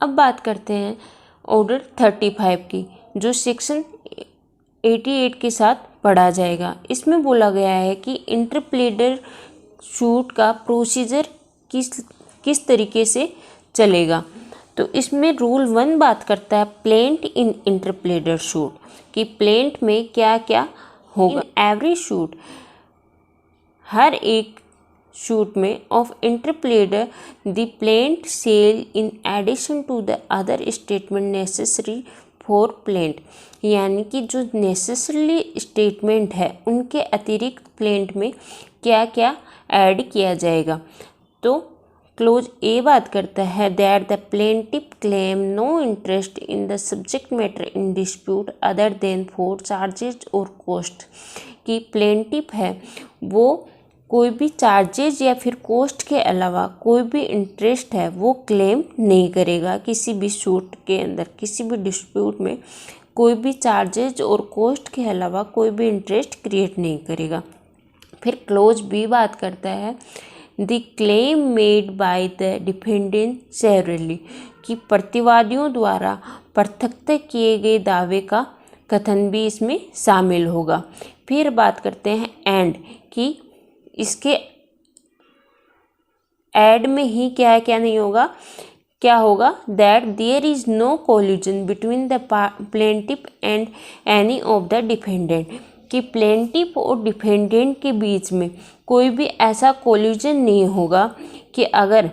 अब बात करते हैं ऑर्डर 35 की, जो सेक्शन 88 के साथ पढ़ा जाएगा। इसमें बोला गया है कि इंटरप्लेडर शूट का प्रोसीजर किस तरीके से चलेगा। तो इसमें रूल 1 बात करता है प्लेंट इन इंटरप्लेडर शूट, कि प्लेंट में क्या क्या होगा। एवरी शूट, हर एक शूट में of interpleader the plaint shall in addition to the other statement necessary for plaint, यानी कि जो नेसेसरी स्टेटमेंट है उनके अतिरिक्त प्लेंट में क्या क्या ऐड किया जाएगा। तो क्लोज ए बात करता है that the plaintiff claim no interest in the subject matter in dispute other than for charges or cost, कि प्लेंटिफ है वो कोई भी चार्जेज या फिर कॉस्ट के अलावा कोई भी इंटरेस्ट है वो क्लेम नहीं करेगा। किसी भी सूट के अंदर, किसी भी डिस्प्यूट में कोई भी चार्जेज और कॉस्ट के अलावा कोई भी इंटरेस्ट क्रिएट नहीं करेगा। फिर क्लोज बी बात करता है the claim made by the defendant severally, कि प्रतिवादियों द्वारा पृथकतः किए गए दावे का कथन भी इसमें शामिल होगा। फिर बात करते हैं एंड, कि इसके ऐड में ही क्या क्या नहीं होगा, क्या होगा, that there is no collusion between the plaintiff and any of the defendant, कि प्लेंटिफ और डिफेंडेंट के बीच में कोई भी ऐसा कोलिजन नहीं होगा कि अगर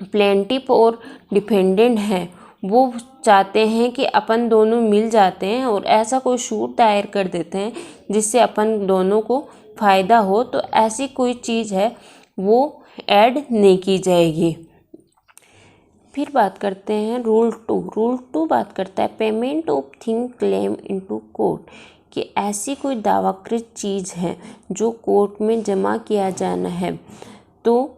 प्लेंटिफ और डिफेंडेंट हैं वो चाहते हैं कि अपन दोनों मिल जाते हैं और ऐसा कोई सूट दायर कर देते हैं जिससे अपन दोनों को फ़ायदा हो, तो ऐसी कोई चीज़ है वो ऐड नहीं की जाएगी। फिर बात करते हैं रूल 2। रूल 2 बात करता है payment of thing claim into court, कि ऐसी कोई दावाकृत चीज़ है जो कोर्ट में जमा किया जाना है, तो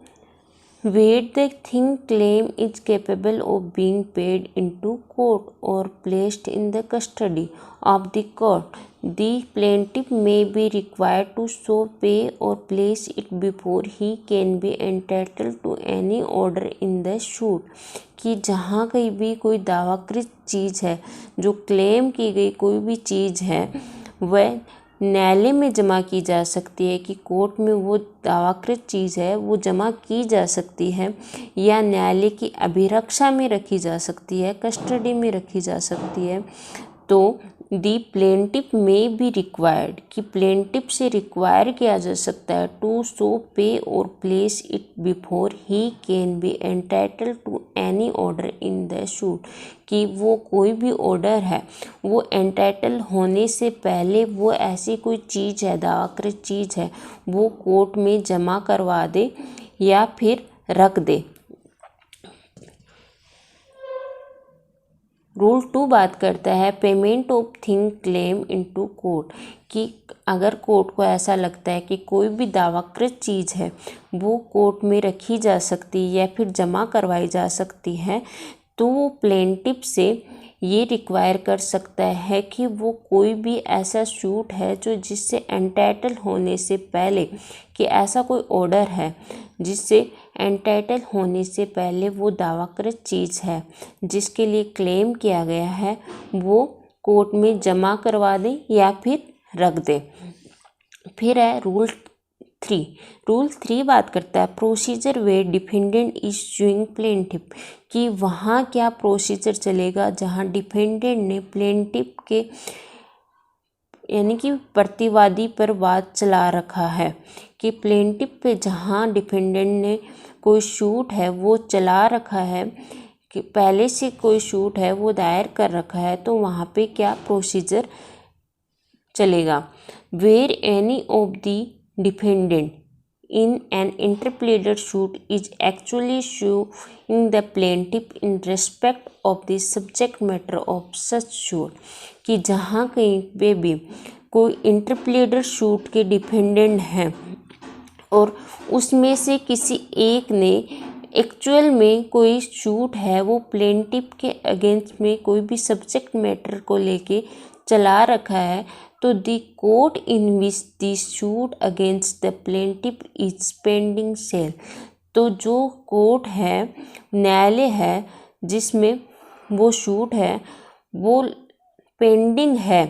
where the thing claim is capable of being paid into court or placed in the custody of the court, the plaintiff may be required to so pay or place it before he can be entitled to any order in the suit, कि जहाँ कहीं भी कोई दावाकृत चीज़ है, जो claim की गई कोई भी चीज़ है, वह न्यायालय में जमा की जा सकती है, कि कोर्ट में वो दावाकृत चीज़ है वो जमा की जा सकती है, या न्यायालय की अभिरक्षा में रखी जा सकती है, कस्टडी में रखी जा सकती है। तो the plaintiff may be required, कि प्लेंटिफ से रिक्वायर किया जा सकता है to so pay or place it before he can be entitled to any order in the suit, कि वो कोई भी ऑर्डर है वो एंटाइटल होने से पहले वो ऐसी कोई चीज़ है, दावाकृत चीज़ है, वो कोर्ट में जमा करवा दे या फिर रख दे। रूल 2 बात करता है payment of thing claim into court, कि अगर कोर्ट को ऐसा लगता है कि कोई भी दावाकृत चीज़ है वो कोर्ट में रखी जा सकती है या फिर जमा करवाई जा सकती है, तो वो प्लेंटिफ से ये रिक्वायर कर सकता है कि वो कोई भी ऐसा सूट है जो जिससे एंटाइटल होने से पहले, कि ऐसा कोई ऑर्डर है जिससे एंटाइटल होने से पहले वो दावाकृत चीज़ है जिसके लिए क्लेम किया गया है वो कोर्ट में जमा करवा दें या फिर रख दें। फिर है रूल 3। रूल 3 बात करता है procedure way defendant is sewing plaintiff, कि वहाँ क्या प्रोसीजर चलेगा जहाँ डिफेंडेंट ने प्लेंटिफ के यानी कि प्रतिवादी पर वाद चला रखा है, कि प्लेंटिफ पे जहाँ डिफेंडेंट ने कोई सूट है वो चला रखा है, कि पहले से कोई सूट है वो दायर कर रखा है, तो वहाँ पे क्या प्रोसीजर चलेगा। Where any of the defendant in an interpleader suit is actually suing the plaintiff in respect of the subject matter of such suit, कि जहाँ कहीं पे भी कोई इंटरप्लेडर सूट के डिफेंडेंट हैं और उसमें से किसी एक ने एक्चुअल में कोई सूट है वो प्लेंटिफ के अगेंस्ट में कोई भी सब्जेक्ट मैटर को लेके चला रखा है, तो the court in which the suit against the plaintiff is pending sale, तो जो कोर्ट है, न्यायालय है जिसमें वो सूट है वो पेंडिंग है,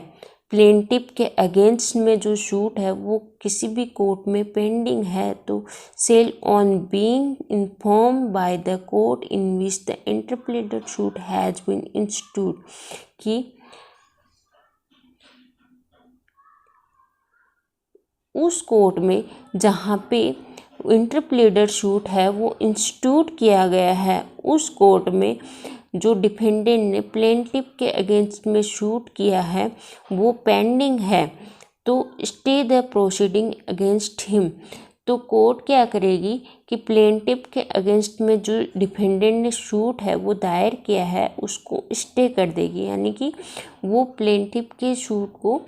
प्लेंटिफ के अगेंस्ट में जो सूट है वो किसी भी कोर्ट में पेंडिंग है, तो shall on being inform by the court in which the interpleaded suit has been institute, कि उस कोर्ट में जहाँ पे इंटरप्लेटेड सूट है वो इंस्टीट्यूट किया गया है, उस कोर्ट में जो डिफेंडेंट ने प्लेंटिफ के अगेंस्ट में सूट किया है वो पेंडिंग है, तो stay the proceeding against him. तो कोर्ट क्या करेगी कि प्लेंटिफ के अगेंस्ट में जो डिफेंडेंट ने सूट है वो दायर किया है उसको स्टे कर देगी, यानी कि वो प्लेंटिफ के सूट को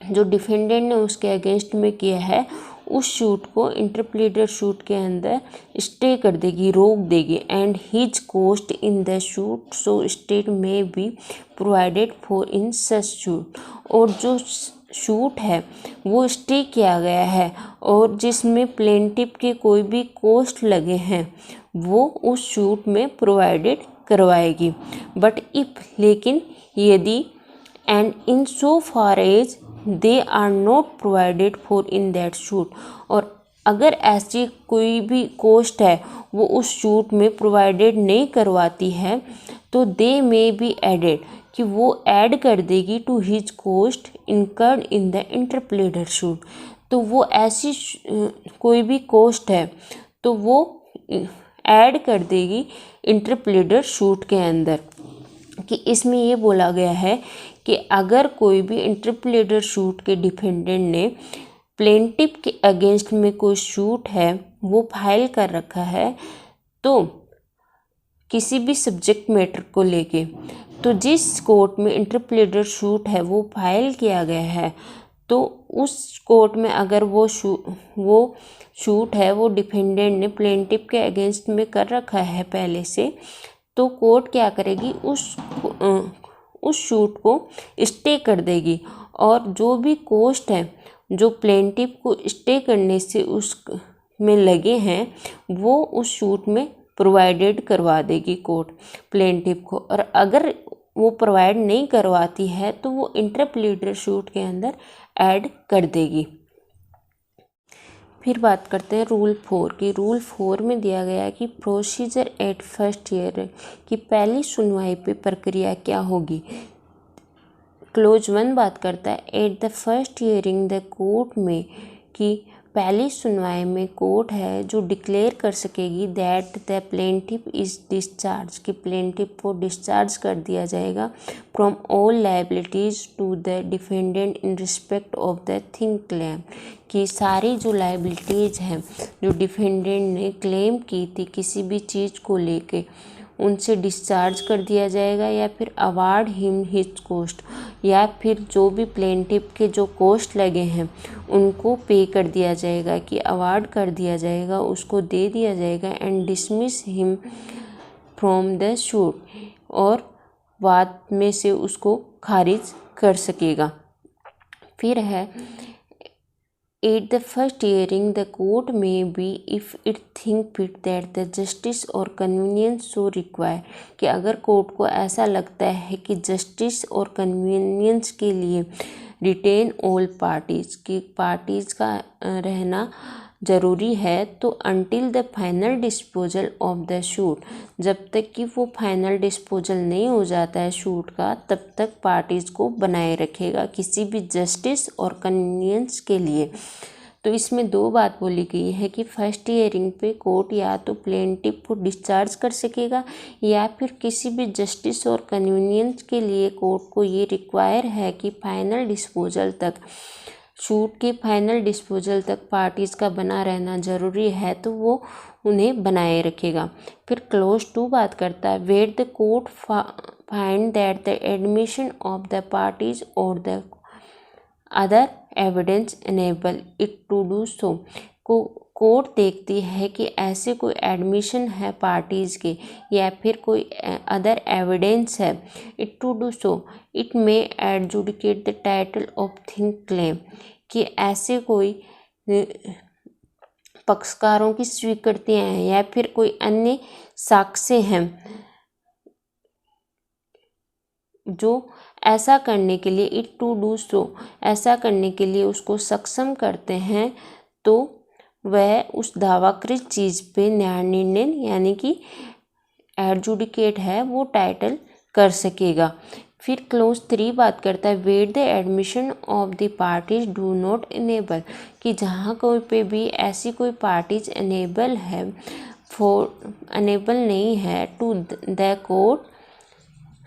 जो डिफेंडेंट ने उसके अगेंस्ट में किया है उस सूट को इंटरप्लेटेड सूट के अंदर स्टे कर देगी, रोक देगी। And his cost in the suit so state may be provided for in such suit, और जो सूट है वो स्टे किया गया है और जिसमें प्लेंटिफ के कोई भी कोस्ट लगे हैं वो उस सूट में प्रोवाइडेड करवाएगी। बट इफ, लेकिन यदि, and in so far as they are not provided for in that suit, और अगर ऐसी कोई भी कोस्ट है वो उस सूट में प्रोवाइडेड नहीं करवाती है तो दे मे बी एडेड, कि वो ऐड कर देगी to his cost incurred in the interpleaded suit. तो वो ऐसी कोई भी कोस्ट है तो वो ऐड कर देगी इंटरप्लेटेड सूट के अंदर, कि इसमें ये बोला गया है कि अगर कोई भी इंटरप्लेटेड सूट के डिफेंडेंट ने प्लेंटिफ के अगेंस्ट में कोई सूट है वो फाइल कर रखा है तो किसी भी सब्जेक्ट मैटर को लेके, तो जिस कोर्ट में इंटरप्लेटेड सूट है वो फाइल किया गया है तो उस कोर्ट में अगर वो सूट है वो डिफेंडेंट ने प्लेंटिफ के अगेंस्ट में कर रखा है पहले से, तो कोर्ट क्या करेगी उस सूट को स्टे कर देगी, और जो भी कोस्ट है जो प्लेंटिफ को स्टे करने से उस में लगे हैं वो उस सूट में प्रोवाइडेड करवा देगी कोर्ट प्लेंटिफ को, और अगर वो प्रोवाइड नहीं करवाती है तो वो इंटरप्लेटेड सूट के अंदर ऐड कर देगी। फिर बात करते हैं रूल 4 की। रूल 4 में दिया गया है कि प्रोसीजर एट फर्स्ट ईयर की पहली सुनवाई पे प्रक्रिया क्या होगी। क्लोज 1 बात करता है at the first hearing the court में, कि पहली सुनवाई में कोर्ट है जो डिक्लेयर कर सकेगी that the plaintiff is discharge, कि प्लेंटिफ को डिस्चार्ज कर दिया जाएगा from all liabilities to the defendant in respect of the thing claim, कि सारी जो लाइबिलिटीज हैं जो डिफेंडेंट ने क्लेम की थी किसी भी चीज़ को लेके उनसे डिस्चार्ज कर दिया जाएगा, या फिर अवार्ड हिम हिज कोस्ट, या फिर जो भी प्लेंटिफ के जो कोस्ट लगे हैं उनको पे कर दिया जाएगा, कि अवार्ड कर दिया जाएगा, उसको दे दिया जाएगा। And dismiss him from the suit, और बाद में से उसको खारिज कर सकेगा। फिर है At the first hearing, the court may be, if it think fit that the justice or convenience so require, कि अगर कोर्ट को ऐसा लगता है कि जस्टिस और कन्वीनियंस के लिए रिटेन ऑल पार्टीज, की पार्टीज का रहना ज़रूरी है, तो until the final disposal of the shoot, जब तक कि वो फाइनल डिस्पोजल नहीं हो जाता है शूट का तब तक पार्टीज़ को बनाए रखेगा किसी भी जस्टिस और कन्वीनियंस के लिए। तो इसमें 2 बात बोली गई है कि फर्स्ट हियरिंग पे कोर्ट या तो प्लेंटिफ को डिस्चार्ज कर सकेगा या फिर किसी भी जस्टिस और कन्वीनियंस के लिए कोर्ट को ये रिक्वायर है कि फाइनल डिस्पोजल तक, शूट के फाइनल डिस्पोजल तक पार्टीज़ का बना रहना ज़रूरी है, तो वो उन्हें बनाए रखेगा। फिर क्लोज 2 बात करता है where the court find that the admission of the parties or the other evidence enable it to do so, को कोर्ट देखती है कि ऐसे कोई एडमिशन है पार्टीज़ के या फिर कोई अदर एविडेंस है, it to do so it may adjudicate the title of thing claim, कि ऐसे कोई पक्षकारों की स्वीकृतियाँ हैं या फिर कोई अन्य साक्ष्य हैं जो ऐसा करने के लिए इट टू डू सो ऐसा करने के लिए उसको सक्षम करते हैं, तो वह उस दावाकृत चीज़ पे न्याय निर्णय यानी कि एडजुडिकेट है वो टाइटल कर सकेगा। फिर क्लोज 3 बात करता है wait the admission of the parties do not enable, कि जहाँ कोई पे भी ऐसी कोई पार्टीज अनेबल नहीं है to the court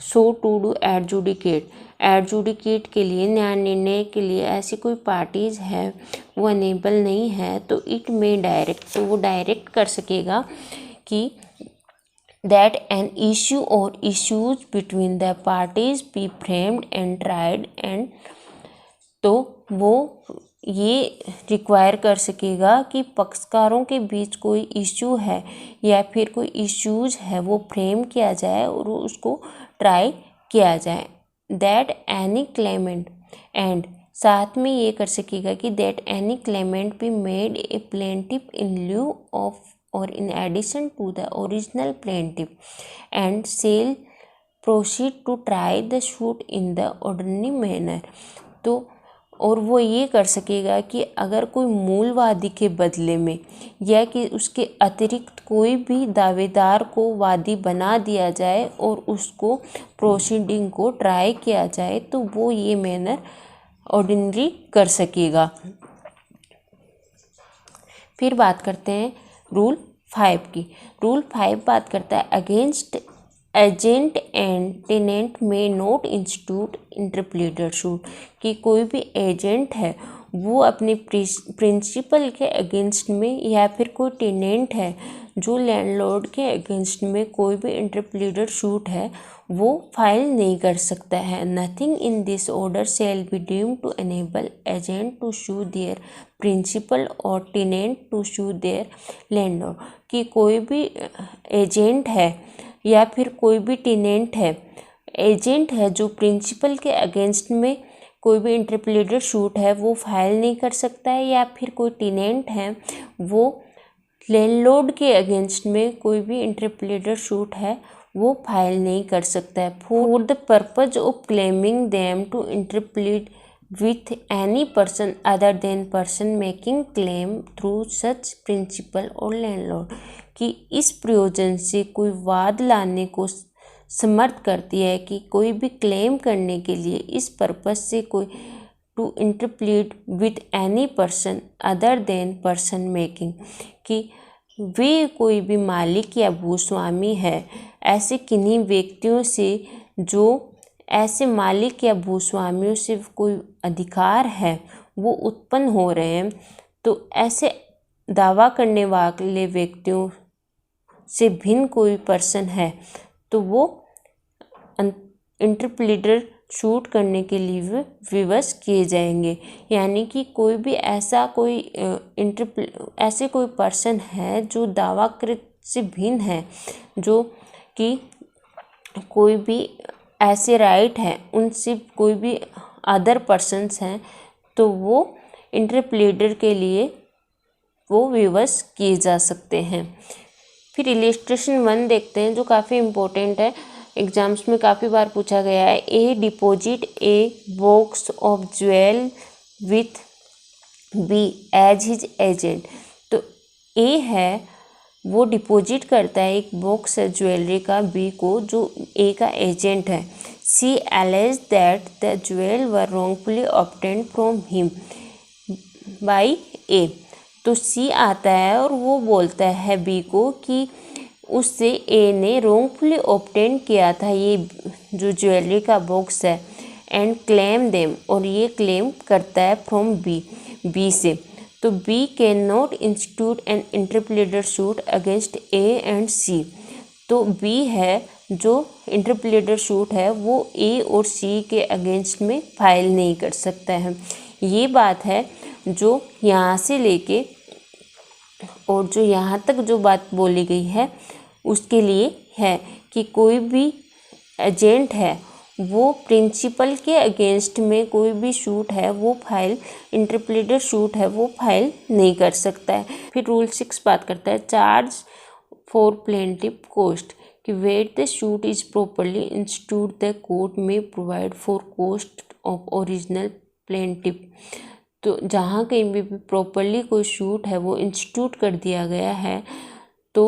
so to do adjudicate के लिए न्याय निर्णय के लिए ऐसी कोई पार्टीज है वो अनेबल नहीं है, तो इट में डायरेक्ट, तो वो डायरेक्ट कर सकेगा कि that an issue or issues between the parties be framed and tried and, तो वो ये रिक्वायर कर सकेगा कि पक्षकारों के बीच कोई इश्यू है या फिर कोई इश्यूज है वो फ्रेम किया जाए और उसको ट्राई किया जाए। दैट एनी क्लेमेंट एंड, साथ में ये कर सकेगा कि that any Clement be made a plaintiff in लिeu of or in addition to the original plaintiff and shall proceed to try the suit in the ordinary manner। तो और वो ये कर सकेगा कि अगर कोई मूल वादी के बदले में या कि उसके अतिरिक्त कोई भी दावेदार को वादी बना दिया जाए और उसको प्रोसीडिंग को ट्राई किया जाए, तो वो ये मैनर ऑर्डिनरी कर सकेगा। फिर बात करते हैं रूल 5 की। रूल 5 बात करता है अगेंस्ट एजेंट एंड टेनेंट में नॉट इंस्टीट्यूट इंटरप्लीडर सूट, कि कोई भी एजेंट है वो अपने प्रिंसिपल के अगेंस्ट में या फिर कोई टेनेंट है जो लैंडलॉर्ड के अगेंस्ट में कोई भी इंटरप्लीडर सूट है वो फाइल नहीं कर सकता है। Nothing in this order shall be deemed to enable agent to sue their principal or tenant to sue their landlord, कि कोई भी एजेंट है या फिर कोई भी टेनेंट है, एजेंट है जो प्रिंसिपल के अगेंस्ट में कोई भी इंटरप्लीडर सूट है वो फाइल नहीं कर सकता है, या फिर कोई टेनेंट है वो लैंडलॉर्ड के अगेंस्ट में कोई भी इंटरप्लीडर सूट है वो फाइल नहीं कर सकता है। For the purpose of claiming them to interplead with any person other than person making claim through such principal और लैंडलॉर्ड, कि इस प्रयोजन से कोई वाद लाने को समर्थ करती है कि कोई भी क्लेम करने के लिए इस पर्पस से कोई to interplead with any person other than person making, कि वे कोई भी मालिक या भूस्वामी है ऐसे किन्हीं व्यक्तियों से जो ऐसे मालिक या भूस्वामियों से कोई अधिकार है वो उत्पन्न हो रहे हैं, तो ऐसे दावा करने वाले व्यक्तियों से भिन्न कोई पर्सन है तो वो इंटरप्लीडर शूट करने के लिए विवश किए जाएंगे। यानी कि कोई भी ऐसा कोई ऐसे कोई पर्सन है जो दावाकृत से भिन्न है, जो कि कोई भी ऐसे राइट है उनसे कोई भी अदर पर्सन्स हैं, तो वो इंटरप्लीडर के लिए वो विवश किए जा सकते हैं। फिर इलिस्ट्रेशन 1 देखते हैं जो काफ़ी इम्पोर्टेंट है, एग्जाम्स में काफ़ी बार पूछा गया है। A deposit a box of jewel with B as his agent, तो ए है वो डिपॉजिट करता है एक बॉक्स है ज्वेलरी का बी को जो ए का एजेंट है। C allege that the jewel were wrongfully obtained from him by A, तो सी आता है और वो बोलता है बी को कि उससे ए ने रॉन्गफुली ऑब्टेन किया था ये जो ज्वेलरी का बॉक्स है, एंड क्लेम देम, और ये क्लेम करता है फ्रॉम बी से, तो B can not institute an interpleader suit against A and C, तो बी है जो इंटरप्लीडर सूट है वो ए और सी के अगेंस्ट में फाइल नहीं कर सकता है। ये बात है जो यहाँ से लेके और जो यहाँ तक जो बात बोली गई है उसके लिए है कि कोई भी एजेंट है वो प्रिंसिपल के अगेंस्ट में कोई भी सूट है वो फाइल इंटरप्लीडर सूट है वो फाइल नहीं कर सकता है। फिर रूल 6 बात करता है चार्ज फॉर प्लेंटिफ कॉस्ट, कि where the suit is properly institute the court may provide for cost of original plaintiff. तो जहाँ कहीं भी प्रॉपरली कोई शूट है वो इंस्टीट्यूट कर दिया गया है तो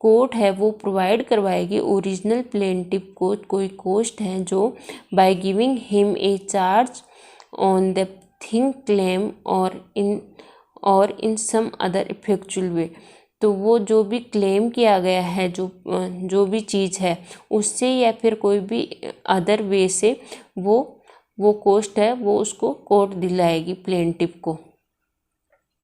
कोर्ट है वो प्रोवाइड करवाएगी ओरिजिनल प्लेंटिफ को कोई कॉस्ट है जो by giving him a charge on the thing claim और इन सम अदर इफेक्चुअल वे। तो वो जो भी क्लेम किया गया है जो भी चीज़ है उससे या फिर कोई भी अदर वे से वो कॉस्ट है वो उसको कोर्ट दिलाएगी प्लेंटिफ को।